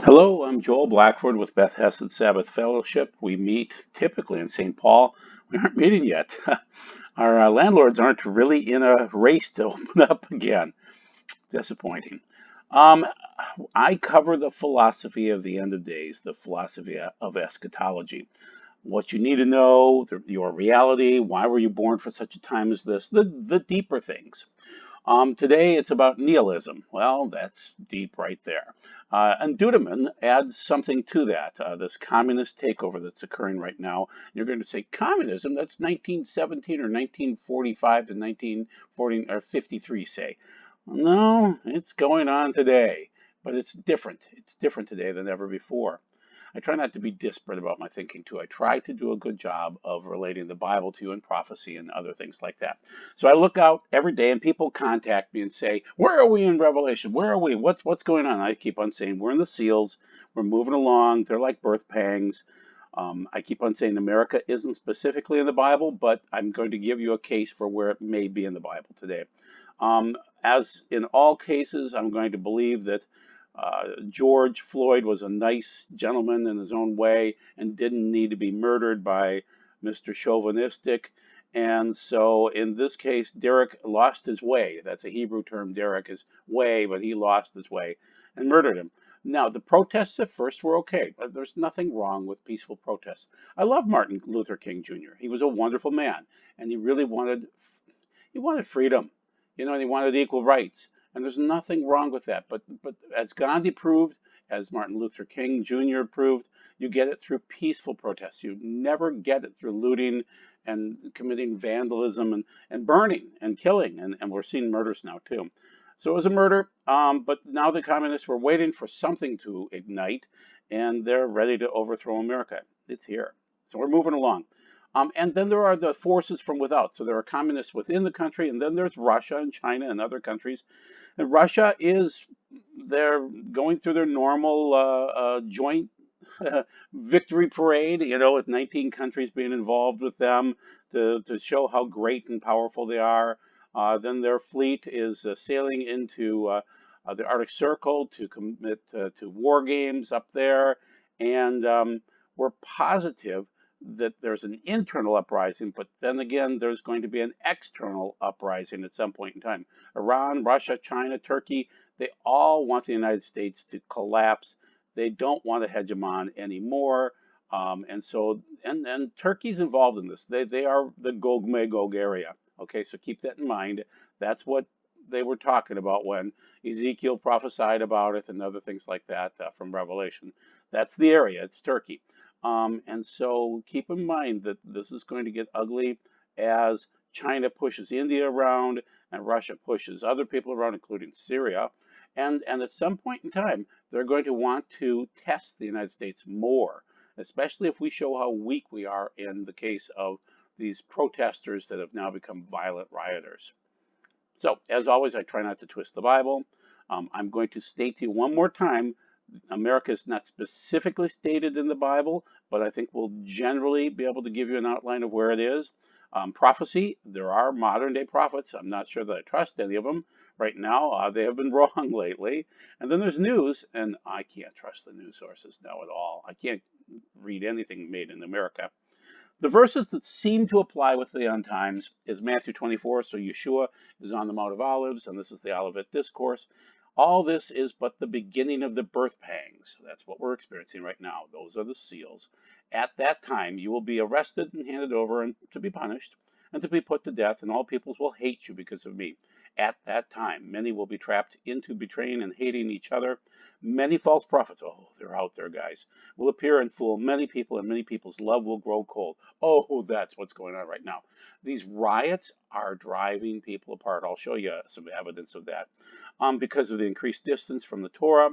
Hello, I'm Joel Blackford with Beth Hesed Sabbath Fellowship. We meet typically in St. Paul. We aren't meeting yet. Our landlords aren't really in a race to open up again. Disappointing. Um, I cover the philosophy of the end of days, the philosophy of eschatology. What you need to know, your reality, why were you born for such a time as this, the deeper things. Today it's about nihilism. Well, that's deep right there. And Dudeman adds something to that, this communist takeover that's occurring right now. You're going to say, communism? That's 1917 or 1945 to 1940 or 53, say. No, it's going on today, but it's different. It's different today than ever before. I try not to be disparate about my thinking too. I try to do a good job of relating the Bible to you and prophecy and other things like that. So I look out every day and people contact me and say, "Where are we in Revelation? Where are we? What's going on?" I keep on saying, "We're in the seals. We're moving along. They're like birth pangs." I keep on saying America isn't specifically in the Bible, but I'm going to give you a case for where it may be in the Bible today. As in all cases, I'm going to believe that George Floyd was a nice gentleman in his own way and didn't need to be murdered by Mr. Chauvinistic. And so in this case, Derek lost his way. That's a Hebrew term, Derek is way, but he lost his way and murdered him. Now, the protests at first were okay, but there's nothing wrong with peaceful protests. I love Martin Luther King Jr. He was a wonderful man, and he wanted freedom, and he wanted equal rights. And there's nothing wrong with that. But as Gandhi proved, as Martin Luther King Jr. proved, you get it through peaceful protests. You never get it through looting and committing vandalism and burning and killing. And we're seeing murders now too. So it was a murder, but now the communists were waiting for something to ignite, and they're ready to overthrow America. It's here. So we're moving along. And then there are the forces from without. So there are communists within the country, and then there's Russia and China and other countries. And Russia they're going through their normal joint victory parade, with 19 countries being involved with them to show how great and powerful they are. Then their fleet is sailing into the Arctic Circle to commit to war games up there. And we're positive that there's an internal uprising, but then again, there's going to be an external uprising at some point in time. Iran, Russia, China, Turkey, they all want the United States to collapse. They don't want a hegemon anymore. And Turkey's involved in this. They are the Gog Magog area. Okay, so keep that in mind. That's what they were talking about when Ezekiel prophesied about it and other things like that from Revelation. That's the area. It's Turkey. And so keep in mind that this is going to get ugly as China pushes India around and Russia pushes other people around, including Syria. And at some point in time, they're going to want to test the United States more, especially if we show how weak we are in the case of these protesters that have now become violent rioters. So, as always, I try not to twist the Bible. I'm going to state to you one more time, America is not specifically stated in the Bible, but I think we'll generally be able to give you an outline of where it is. Prophecy, there are modern day prophets. I'm not sure that I trust any of them right now. They have been wrong lately. And then there's news, and I can't trust the news sources now at all. I can't read anything made in America. The verses that seem to apply with the end times is Matthew 24. So Yeshua is on the Mount of Olives, and this is the Olivet Discourse. All this is but the beginning of the birth pangs. That's what we're experiencing right now. Those are the seals. At that time, you will be arrested and handed over and to be punished and to be put to death, and all peoples will hate you because of me. At that time, many will be trapped into betraying and hating each other. Many false prophets, oh, they're out there, guys, will appear and fool many people, and many people's love will grow cold. Oh, that's what's going on right now. These riots are driving people apart. I'll show you some evidence of that because of the increased distance from the Torah.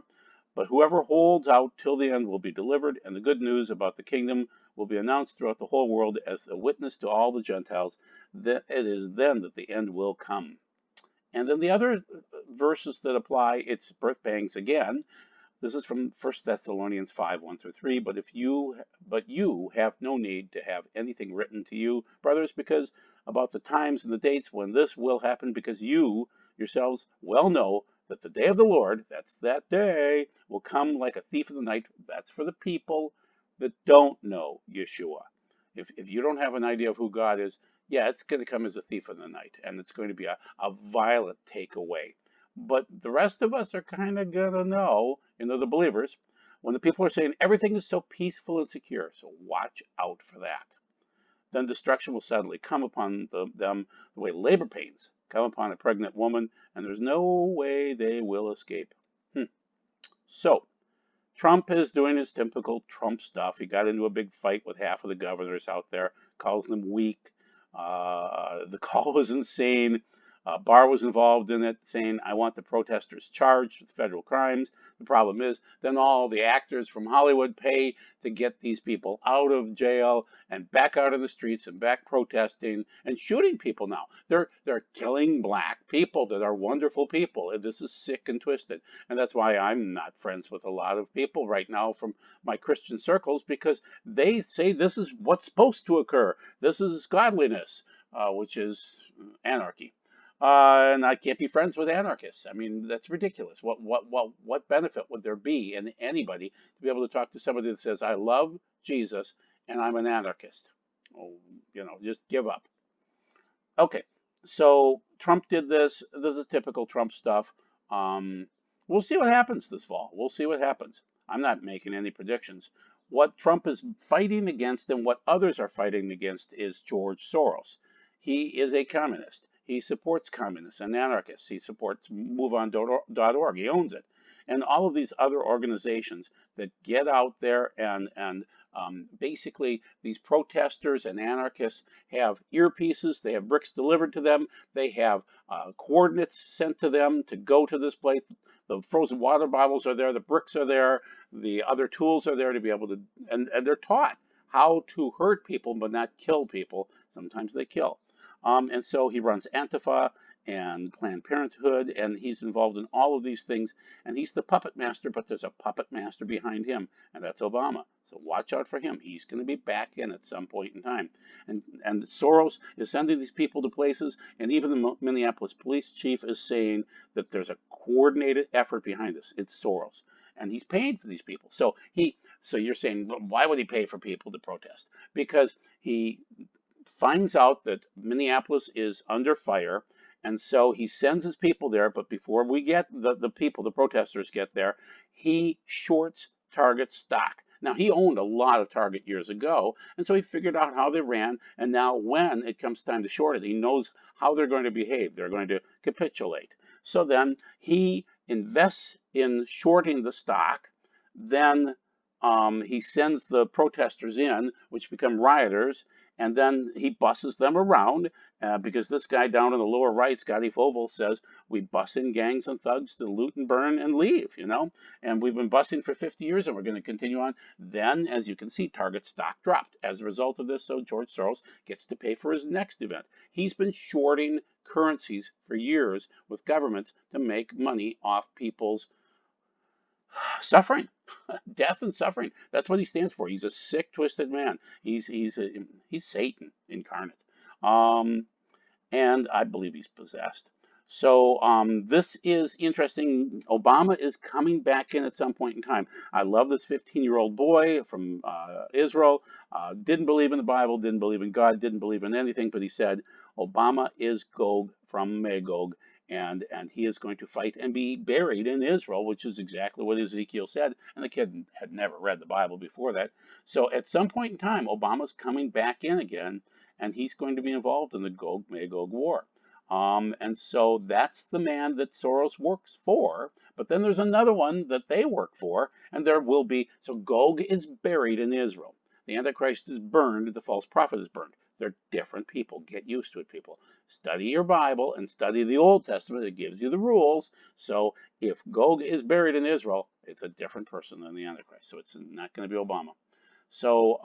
But whoever holds out till the end will be delivered, and the good news about the kingdom will be announced throughout the whole world as a witness to all the Gentiles. That it is then that the end will come. And then the other verses that apply, it's birth pangs again. This is from 1 Thessalonians 5, 1 through 3. But you have no need to have anything written to you, brothers, because about the times and the dates when this will happen, because you yourselves well know that the day of the Lord, that's that day, will come like a thief in the night. That's for the people that don't know Yeshua. If you don't have an idea of who God is, yeah, it's going to come as a thief in the night, and it's going to be a violent takeaway. But the rest of us are kind of going to know, the believers, when the people are saying everything is so peaceful and secure. So watch out for that. Then destruction will suddenly come upon them the way labor pains come upon a pregnant woman, and there's no way they will escape. So, Trump is doing his typical Trump stuff. He got into a big fight with half of the governors out there, calls them weak. The call was insane. Barr was involved in it, saying, I want the protesters charged with federal crimes. The problem is, then all the actors from Hollywood pay to get these people out of jail and back out in the streets and back protesting and shooting people now. They're killing black people that are wonderful people. And this is sick and twisted. And that's why I'm not friends with a lot of people right now from my Christian circles, because they say this is what's supposed to occur. This is godliness, which is anarchy. And I can't be friends with anarchists. I mean, that's ridiculous. What benefit would there be in anybody to be able to talk to somebody that says, I love Jesus and I'm an anarchist? Oh, just give up. Okay, so Trump did this. This is typical Trump stuff. We'll see what happens this fall. We'll see what happens. I'm not making any predictions. What Trump is fighting against and what others are fighting against is George Soros. He is a communist. He supports communists and anarchists. He supports MoveOn.org. He owns it. And all of these other organizations that get out there and basically these protesters and anarchists have earpieces. They have bricks delivered to them. They have coordinates sent to them to go to this place. The frozen water bottles are there. The bricks are there. The other tools are there to be able to, and they're taught how to hurt people but not kill people. Sometimes they kill. And so he runs Antifa and Planned Parenthood, and he's involved in all of these things. And he's the puppet master, but there's a puppet master behind him, and that's Obama. So watch out for him. He's going to be back in at some point in time. And Soros is sending these people to places, and even the Minneapolis police chief is saying that there's a coordinated effort behind this. It's Soros. And he's paying for these people. So you're saying, well, why would he pay for people to protest? Because he finds out that Minneapolis is under fire, and so he sends his people there. But before we get the protesters get there, he shorts Target stock. Now, he owned a lot of Target years ago, and so he figured out how they ran, and now when it comes time to short it, he knows how they're going to behave. They're going to capitulate. So then he invests in shorting the stock. Then he sends the protesters in, which become rioters, and then he busses them around because this guy down in the lower right, Scotty Fovel, says we bus in gangs and thugs to loot and burn and leave, and we've been busing for 50 years and we're going to continue on. Then, as you can see, Target stock dropped as a result of this, so George Soros gets to pay for his next event. He's been shorting currencies for years with governments to make money off people's suffering, death and suffering. That's what he stands for. He's a sick, twisted man. He's Satan incarnate, and I believe he's possessed. So this is interesting. Obama is coming back in at some point in time. I love this 15-year-old boy from Israel. Didn't believe in the Bible, didn't believe in God, didn't believe in anything, but he said Obama is Gog from Magog. And he is going to fight and be buried in Israel, which is exactly what Ezekiel said. And the kid had never read the Bible before that. So at some point in time, Obama's coming back in again, and he's going to be involved in the Gog-Magog war. And so that's the man that Soros works for. But then there's another one that they work for, and there will be. So Gog is buried in Israel. The Antichrist is burned. The false prophet is burned. They're different people. Get used to it, people. Study your Bible and study the Old Testament. It gives you the rules. So if Gog is buried in Israel, it's a different person than the Antichrist. So it's not going to be Obama. So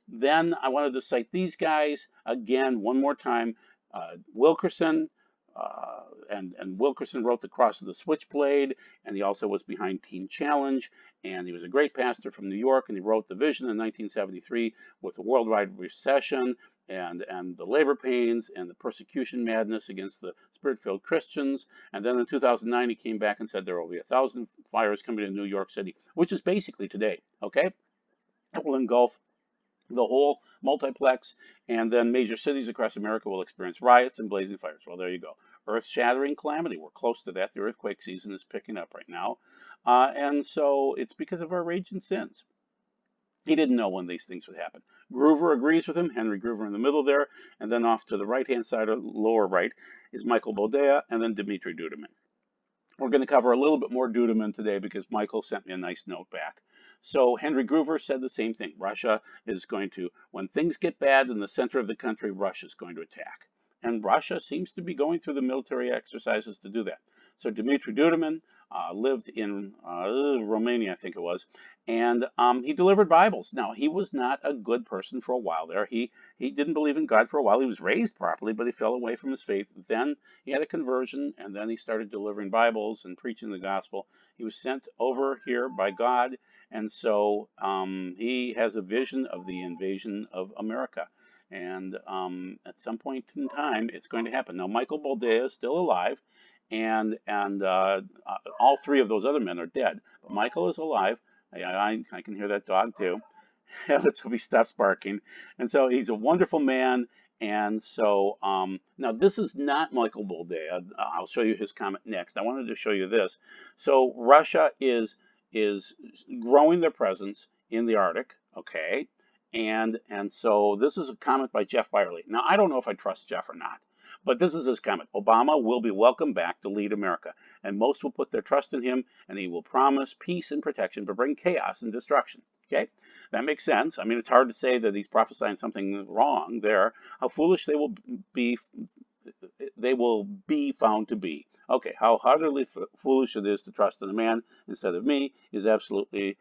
then I wanted to cite these guys again one more time. Wilkerson. And Wilkerson wrote The Cross of the Switchblade, and he also was behind Teen Challenge, and he was a great pastor from New York, and he wrote The Vision in 1973 with a worldwide recession. and the labor pains and the persecution madness against the spirit-filled Christians. And then in 2009, he came back and said there will be 1,000 fires coming to New York City, which is basically today. Okay, it will engulf the whole multiplex, and then major cities across America will experience riots and blazing fires. Well, there you go. Earth-shattering calamity. We're close to that. The earthquake season is picking up right now. And so it's because of our rage and sins. He didn't know when these things would happen. Groover agrees with him, Henry Groover in the middle there, and then off to the right-hand side, or lower right, is Michael Boldea, and then Dmitry Duduman. We're going to cover a little bit more Duduman today because Michael sent me a nice note back. So Henry Groover said the same thing. Russia is going to, when things get bad in the center of the country, Russia is going to attack. And Russia seems to be going through the military exercises to do that. So Dmitry Duduman lived in Romania, I think it was, and he delivered Bibles. Now, he was not a good person for a while there. He didn't believe in God for a while. He was raised properly, but he fell away from his faith. Then he had a conversion, and then he started delivering Bibles and preaching the gospel. He was sent over here by God, and so he has a vision of the invasion of America. And at some point in time, it's going to happen. Now, Michael Boldea is still alive, and all three of those other men are dead. But Michael is alive. I can hear that dog too. Let's hope he stops barking. And so he's a wonderful man. And so now this is not Michael Boldea. I'll show you his comment next. I wanted to show you this. So Russia is growing their presence in the Arctic. Okay. And so this is a comment by Jeff Byerly. Now I don't know if I trust Jeff or not. But this is his comment. Obama will be welcome back to lead America, and most will put their trust in him, and he will promise peace and protection, but bring chaos and destruction. Okay, that makes sense. I mean, it's hard to say that he's prophesying something wrong there. How foolish be, they will be found to be. Okay, how utterly foolish it is to trust in a man instead of me is absolutely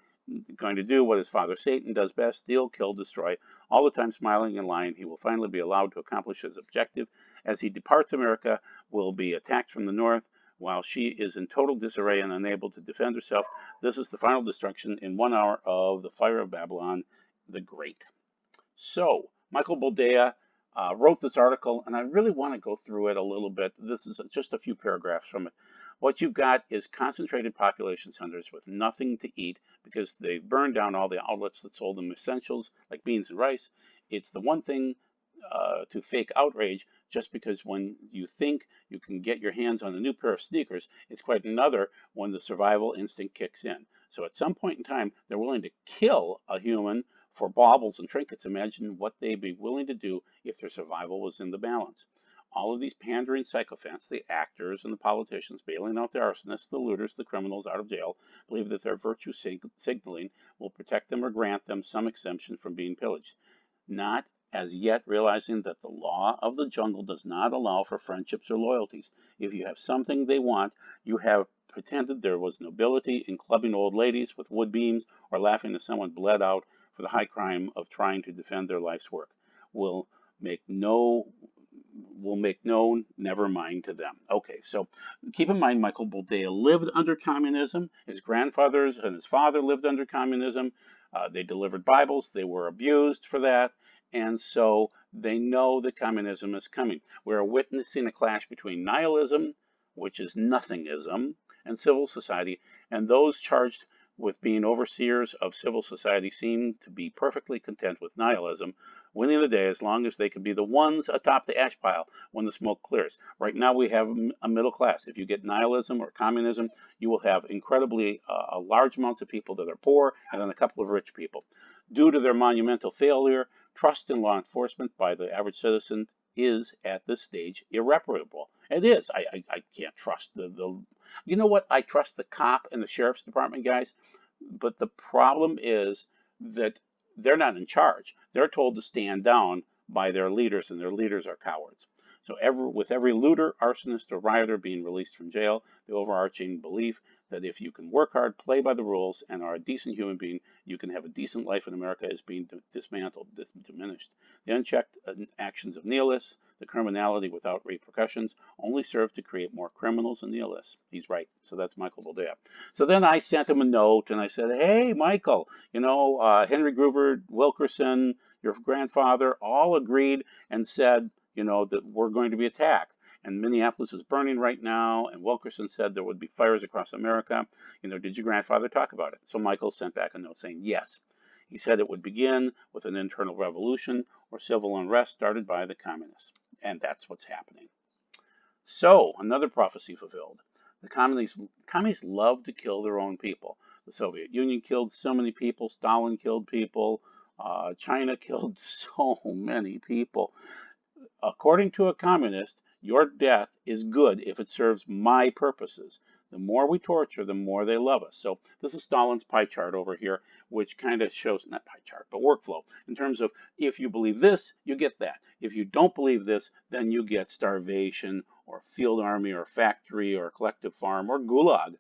going to do what his father Satan does best: steal, kill, destroy. All the time smiling and lying, he will finally be allowed to accomplish his objective. As he departs, America will be attacked from the north while she is in total disarray and unable to defend herself. This is the final destruction in 1 hour of the fire of Babylon the Great. So, Michael Boldea wrote this article, and I really want to go through it a little bit. This is just a few paragraphs from it. What you've got is concentrated population centers with nothing to eat because they burned down all the outlets that sold them essentials like beans and rice. It's the one thing to fake outrage, just because when you think you can get your hands on a new pair of sneakers, it's quite another when the survival instinct kicks in. So at some point in time, they're willing to kill a human for baubles and trinkets. Imagine what they'd be willing to do if their survival was in the balance. All of these pandering sycophants, the actors and the politicians, bailing out the arsonists, the looters, the criminals out of jail, believe that their virtue signaling will protect them or grant them some exemption from being pillaged, not as yet realizing that the law of the jungle does not allow for friendships or loyalties. If you have something they want, you have pretended there was nobility in clubbing old ladies with wood beams or laughing as someone bled out for the high crime of trying to defend their life's work. Will make known, never mind to them. Okay, so keep in mind Michael Boldea lived under communism. His grandfathers and his father lived under communism. They delivered Bibles. They were abused for that. And so they know that communism is coming. We're witnessing a clash between nihilism, which is nothingism, and civil society. And those charged with being overseers of civil society seem to be perfectly content with nihilism, winning the day as long as they can be the ones atop the ash pile when the smoke clears. Right now we have a middle class. If you get nihilism or communism, you will have incredibly large amounts of people that are poor and then a couple of rich people. Due to their monumental failure, trust in law enforcement by the average citizen is at this stage irreparable. It is. I can't trust you know what? I trust the cop and the sheriff's department guys, but the problem is that they're not in charge. They're told to stand down by their leaders, and their leaders are cowards. So with every looter, arsonist, or rioter being released from jail, the overarching belief that if you can work hard, play by the rules, and are a decent human being, you can have a decent life in America is being dismantled, diminished. The unchecked actions of nihilists, the criminality without repercussions, only serve to create more criminals and nihilists. He's right. So that's Michael Boldea. So then I sent him a note, and I said, hey, Michael, Henry Groover, Wilkerson, your grandfather, all agreed and said, that we're going to be attacked. And Minneapolis is burning right now, and Wilkerson said there would be fires across America. Did your grandfather talk about it? So Michael sent back a note saying yes. He said it would begin with an internal revolution or civil unrest started by the communists. And that's what's happening. So, another prophecy fulfilled. The communists love to kill their own people. The Soviet Union killed so many people. Stalin killed people. China killed so many people. According to a communist, your death is good if it serves my purposes. The more we torture, the more they love us. So this is Stalin's pie chart over here, which kind of shows, not pie chart, but workflow, in terms of if you believe this, you get that. If you don't believe this, then you get starvation or field army or factory or collective farm or gulag,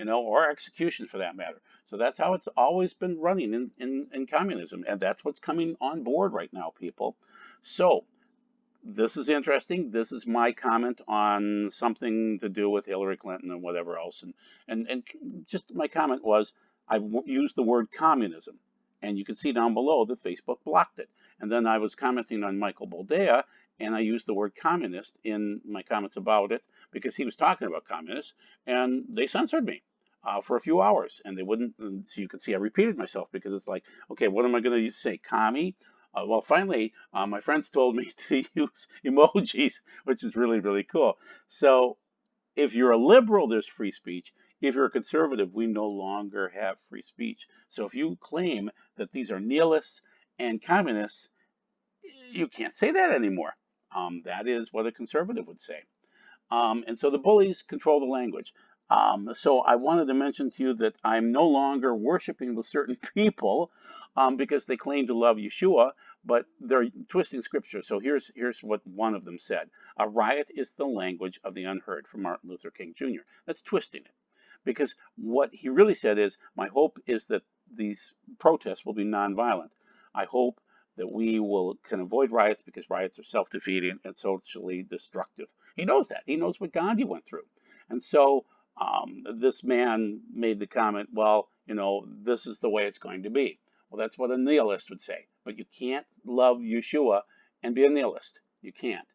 or execution for that matter. So that's how it's always been running in communism. And that's what's coming on board right now, people. So this is interesting. This is my comment on something to do with Hillary Clinton and whatever else. And just my comment was I used the word communism. And you can see down below that Facebook blocked it. And then I was commenting on Michael Boldea, and I used the word communist in my comments about it because he was talking about communists, and they censored me. For a few hours, and they wouldn't. And so you can see I repeated myself because it's like, okay, what am I going to say? Commie? Well, finally, my friends told me to use emojis, which is really, really cool. So if you're a liberal, there's free speech. If you're a conservative, we no longer have free speech. So if you claim that these are nihilists and communists, you can't say that anymore. That is what a conservative would say. And so the bullies control the language. So I wanted to mention to you that I'm no longer worshiping with certain people because they claim to love Yeshua, but they're twisting scripture. So here's what one of them said. A riot is the language of the unheard, from Martin Luther King Jr. That's twisting it. Because what he really said is, my hope is that these protests will be nonviolent. I hope that we can avoid riots because riots are self-defeating and socially destructive. He knows that. He knows what Gandhi went through. And so this man made the comment, well, this is the way it's going to be. Well, that's what a nihilist would say. But you can't love Yeshua and be a nihilist. You can't.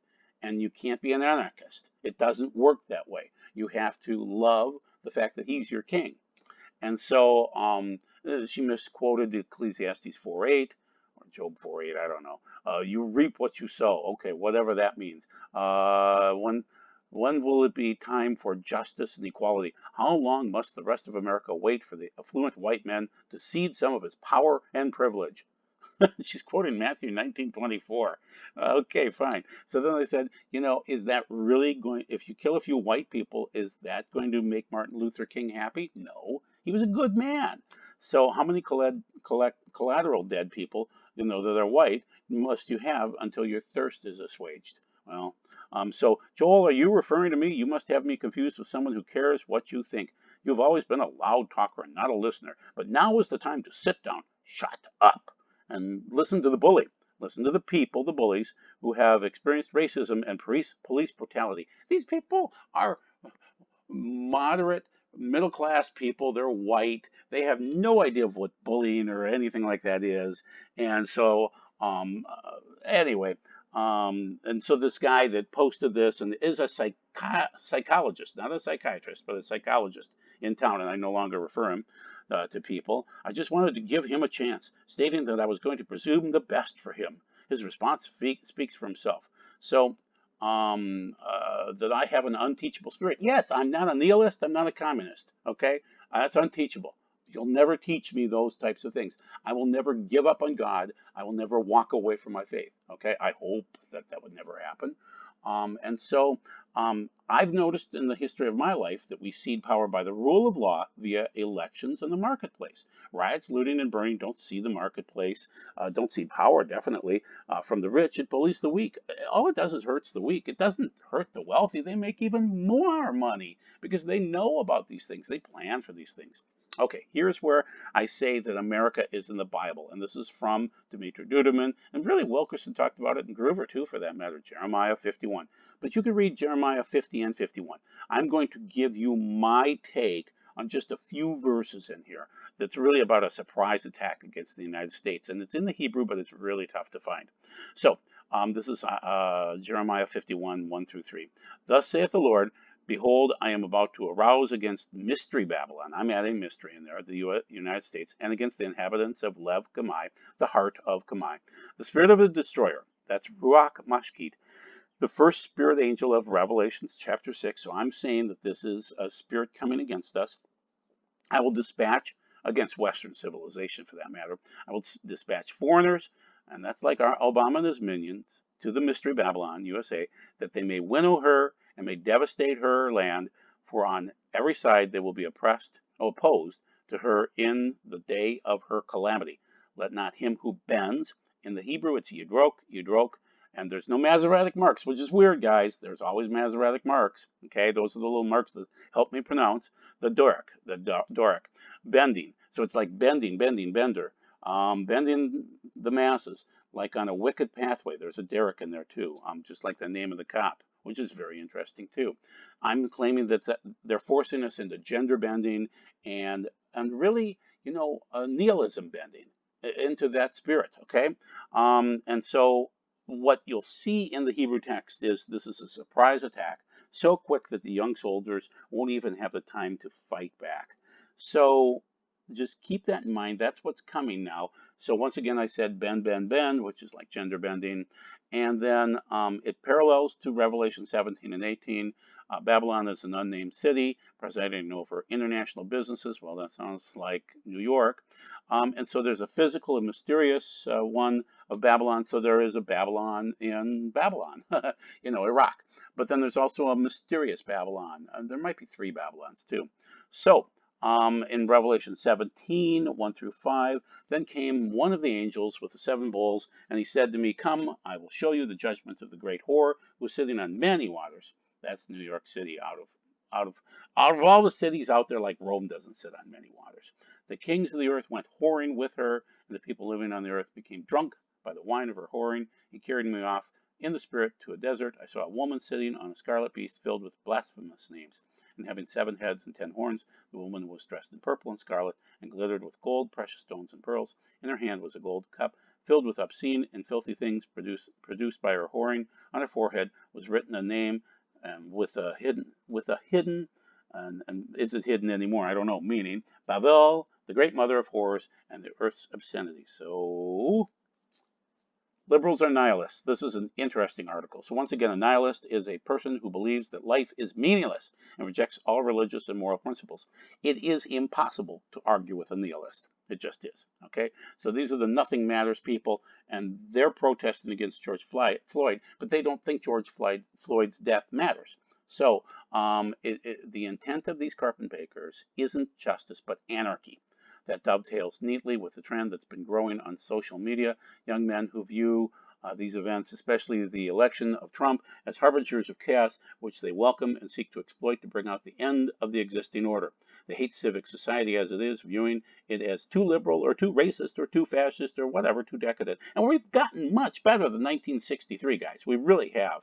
And you can't be an anarchist. It doesn't work that way. You have to love the fact that he's your king. And so she misquoted Ecclesiastes 4:8 or Job 4:8, I don't know. You reap what you sow. Okay, whatever that means. When will it be time for justice and equality? How long must the rest of America wait for the affluent white man to cede some of his power and privilege? She's quoting Matthew 19:24. Okay, fine. So then I said, is that really going, if you kill a few white people, is that going to make Martin Luther King happy? No, he was a good man. So how many collateral dead people, that are white, must you have until your thirst is assuaged? Well, so Joel, are you referring to me? You must have me confused with someone who cares what you think. You've always been a loud talker and not a listener, but now is the time to sit down, shut up, and listen to the bully. Listen to the people, the bullies, who have experienced racism and police brutality. These people are moderate, middle class people. They're white. They have no idea of what bullying or anything like that is. And so, anyway, and so this guy that posted this and is a psychologist, not a psychiatrist, but a psychologist in town, and I no longer refer him to people. I just wanted to give him a chance, stating that I was going to presume the best for him. His response speaks for himself. So, that I have an unteachable spirit. Yes, I'm not a nihilist. I'm not a communist. Okay, that's unteachable. You'll never teach me those types of things. I will never give up on God. I will never walk away from my faith. Okay, I hope that would never happen. And so I've noticed in the history of my life that we cede power by the rule of law via elections and the marketplace. Riots, looting, and burning don't cede the marketplace, don't cede power, definitely. From the rich, it bullies the weak. All it does is hurts the weak. It doesn't hurt the wealthy. They make even more money because they know about these things. They plan for these things. Okay, here's where I say that America is in the Bible, and this is from Dimitri Duduman, and really Wilkerson talked about it, and Groover too, for that matter, Jeremiah 51. But you can read Jeremiah 50 and 51. I'm going to give you my take on just a few verses in here that's really about a surprise attack against the United States. And it's in the Hebrew, but it's really tough to find. So this is Jeremiah 51, 1 through 3. Thus saith the Lord, behold, I am about to arouse against mystery Babylon. I'm adding mystery in there, the United States, and against the inhabitants of Lev Kamai, the heart of Kamai. The spirit of the destroyer, that's Ruach Mashkit, the first spirit angel of Revelations chapter 6. So I'm saying that this is a spirit coming against us. I will dispatch against Western civilization, for that matter. I will dispatch foreigners, and that's like our Obama and his minions, to the mystery Babylon, USA, that they may winnow her and may devastate her land, for on every side they will be opposed to her in the day of her calamity. Let not him who bends, in the Hebrew it's Yidrok, and there's no Masoretic marks, which is weird, guys. There's always Masoretic marks. Okay, those are the little marks that help me pronounce the Doric, bending. So it's like bending, bender, bending the masses, like on a wicked pathway. There's a Derek in there too, just like the name of the cop, which is very interesting too. I'm claiming that they're forcing us into gender bending and really, nihilism bending into that spirit. Okay, and so what you'll see in the Hebrew text is this is a surprise attack, so quick that the young soldiers won't even have the time to fight back. So just keep that in mind. That's what's coming now. So once again, I said bend, which is like gender bending. And then it parallels to Revelation 17 and 18. Babylon is an unnamed city presiding over international businesses. Well, that sounds like New York. And so there's a physical and mysterious one of Babylon. So there is a Babylon in Babylon, Iraq. But then there's also a mysterious Babylon. There might be 3 Babylons too. So in Revelation 17, 1 through 5, then came one of the angels with the 7 bowls, and he said to me, come, I will show you the judgment of the great whore who is sitting on many waters. That's New York City. Out of all the cities out there, like Rome doesn't sit on many waters. The kings of the earth went whoring with her, and the people living on the earth became drunk by the wine of her whoring. He carried me off in the spirit to a desert. I saw a woman sitting on a scarlet beast filled with blasphemous names, and having 7 heads and 10 horns. The woman was dressed in purple and scarlet, and glittered with gold, precious stones, and pearls. In her hand was a gold cup filled with obscene and filthy things produced by her whoring. On her forehead was written a name, with a hidden, and is it hidden anymore? I don't know. Meaning Babel, the great mother of horrors, and the earth's obscenity. So liberals are nihilists. This is an interesting article. So once again, a nihilist is a person who believes that life is meaningless and rejects all religious and moral principles. It is impossible to argue with a nihilist. It just is. Okay? So these are the nothing matters people, and they're protesting against George Floyd, but they don't think George Floyd's death matters. So the intent of these carpetbaggers isn't justice, but anarchy. That dovetails neatly with the trend that's been growing on social media. Young men who view these events, especially the election of Trump, as harbingers of chaos, which they welcome and seek to exploit to bring out the end of the existing order. They hate civic society as it is, viewing it as too liberal or too racist or too fascist or whatever, too decadent. And we've gotten much better than 1963, guys. We really have.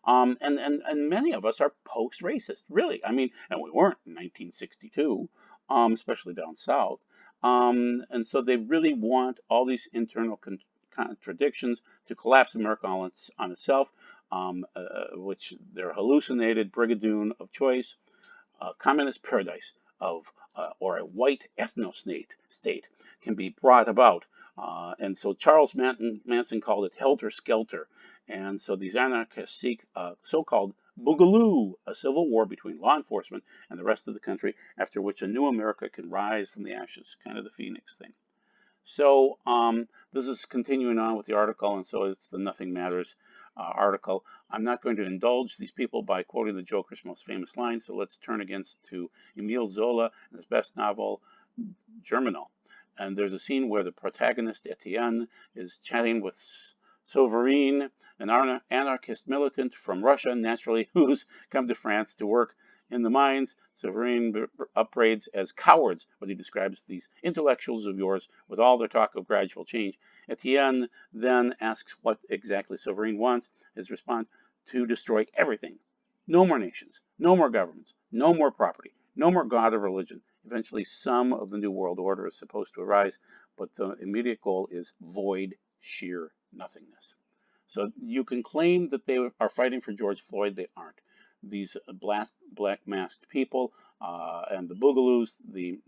And many of us are post-racist, really. I mean, and we weren't in 1962, especially down south. And so they really want all these internal contradictions to collapse America on itself, which their hallucinated brigadoon of choice, communist paradise or a white ethno-state can be brought about. And so Charles Manson called it helter-skelter. And so these anarchists seek so-called boogaloo, a civil war between law enforcement and the rest of the country, after which a new America can rise from the ashes, kind of the Phoenix thing. So this is continuing on with the article, and so it's the Nothing Matters article. I'm not going to indulge these people by quoting the Joker's most famous line, so let's turn again to Emile Zola and his best novel, Germinal. And there's a scene where the protagonist, Etienne, is chatting with Sovereign, an anarchist militant from Russia, naturally, who's come to France to work in the mines. Sovereign upbraids as cowards what he describes these intellectuals of yours with all their talk of gradual change. Etienne then asks what exactly Sovereign wants. His response, to destroy everything. No more nations, no more governments, no more property, no more God or religion. Eventually, some of the New World Order is supposed to arise, but the immediate goal is void, sheer nothingness. So you can claim that they are fighting for George Floyd. They aren't. These black masked people and the boogaloos,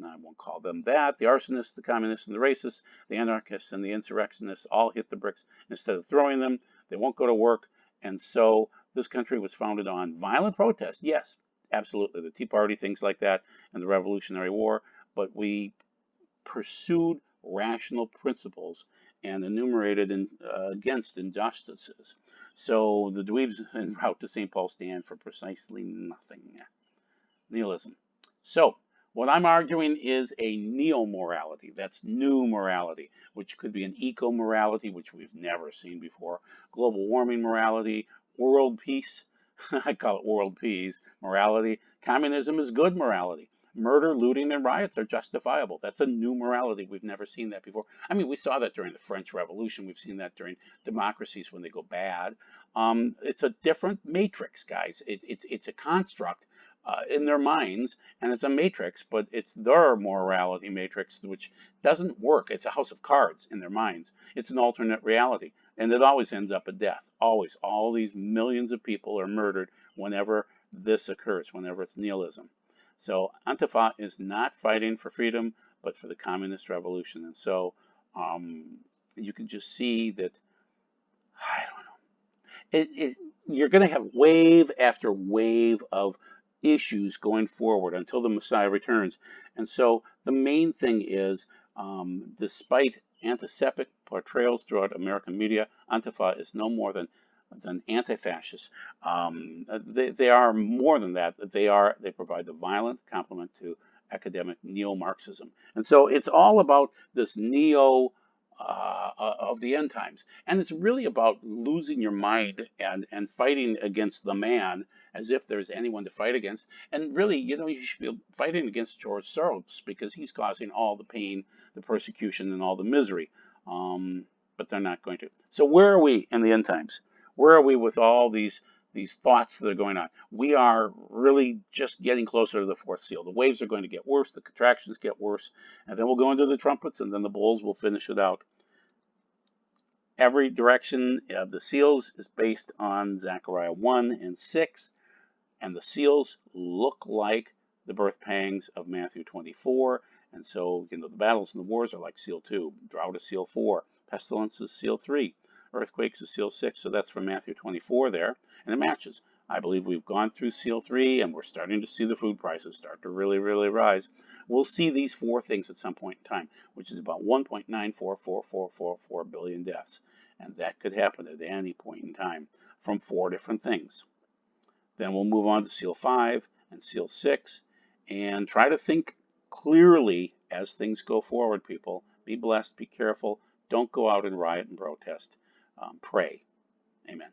I won't call them that, the arsonists, the communists, and the racists, the anarchists, and the insurrectionists all hit the bricks instead of throwing them. They won't go to work. And so this country was founded on violent protest. Yes, absolutely. The Tea Party, things like that, and the Revolutionary War. But we pursued rational principles and enumerated against injustices. So the dweebs en route to St. Paul stand for precisely nothing. Nihilism. So what I'm arguing is a neo-morality. That's new morality, which could be an eco-morality, which we've never seen before, global warming morality, world peace. I call it world peace morality. Communism is good morality. Murder, looting, and riots are justifiable. That's a new morality. We've never seen that before. I mean, we saw that during the French Revolution. We've seen that during democracies when they go bad. It's a different matrix, guys. It's a construct in their minds, and it's a matrix, but it's their morality matrix, which doesn't work. It's a house of cards in their minds. It's an alternate reality, and it always ends up at death. Always. All these millions of people are murdered whenever this occurs, whenever it's nihilism. So Antifa is not fighting for freedom, but for the communist revolution. And so you can just see that, I don't know, you're going to have wave after wave of issues going forward until the Messiah returns. And so the main thing is, despite antiseptic portrayals throughout American media, Antifa is no more than anti-fascists. They are more than that. They provide the violent complement to academic neo-Marxism, and so it's all about this neo of the end times, and it's really about losing your mind and fighting against the man as if there's anyone to fight against. And really, you should be fighting against George Soros because he's causing all the pain, the persecution, and all the misery. But they're not going to. So where are we in the end times? Where are we with all these thoughts that are going on? We are really just getting closer to the fourth seal. The waves are going to get worse, the contractions get worse, and then we'll go into the trumpets, and then the bulls will finish it out. Every direction of the seals is based on Zechariah 1 and 6, and the seals look like the birth pangs of Matthew 24. And so, the battles and the wars are like seal 2, drought is seal 4, pestilence is seal 3. Earthquakes is seal 6, so that's from Matthew 24 there, and it matches. I believe we've gone through seal 3, and we're starting to see the food prices start to really, really rise. We'll see these four things at some point in time, which is about 1.944444 billion deaths, and that could happen at any point in time from 4 different things. Then we'll move on to seal 5 and seal 6, and try to think clearly as things go forward, people. Be blessed, be careful, don't go out and riot and protest. Pray. Amen.